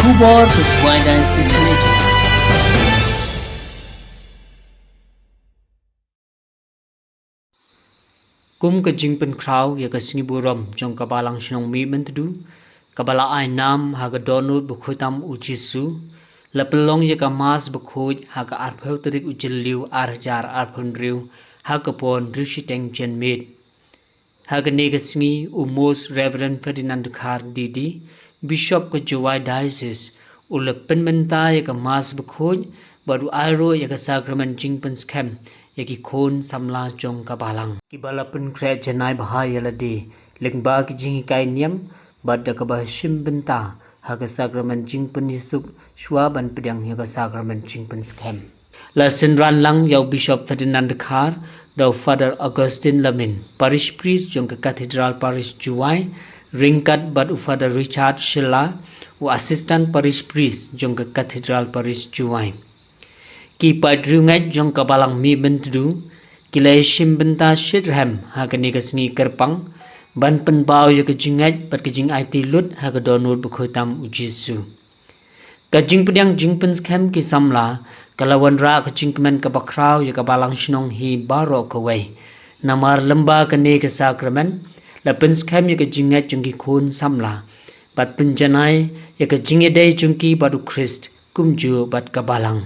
Kubor Ketuai Diocese Meja. Kum ke jingpen krau ya ke sini buram jong kabalang sinong mi mentedu kabala ai nam haga donut bukhutam ujisu lapelong ya ka mas bukhuj haga arpheu terik ujiliu arjar arphunriu haga pon rishiteng jenmit haga negasngi umos Reverend Ferdinand Khar Didi Bishop ke Jowai Diocese ula penmenta ya ka mas bukhuj baru airo ya ka sakramen jingpen scam yaki khon samla jong kabalang kibala pen kre janai bahaya ladi lengba ki jing kai niam badda ka bah sim benta haga sakramen jingpen yesuk shwaban pedang haga sakramen jingpen scam la sinran lang yau Bishop Ferdinand Khar dau Father Augustine Lamin parish priest jong ka Cathedral Parish Juwai ringkat bad u Father Richard Shilla u assistant parish priest jong ka Cathedral Parish Juwai ki padru ngai jong kabalang mi bentu ki lai sim benta shidham ha ka ni ka sngi kerpang ban pen baw ya ka jingai pat ka jing IT lut ha ka donut bu khotam ujisu ka jing pedang jing pen scam ki samla kalawan ra ka jingmen ka bakrau ya ka balang shnong hi baro ka wei namar lamba ka ne ka sakramen la pen scam ya ka jingai jong ki khon samla pat pen janai ya ka jinge dei jong ki badu Christ kumju bat ka balang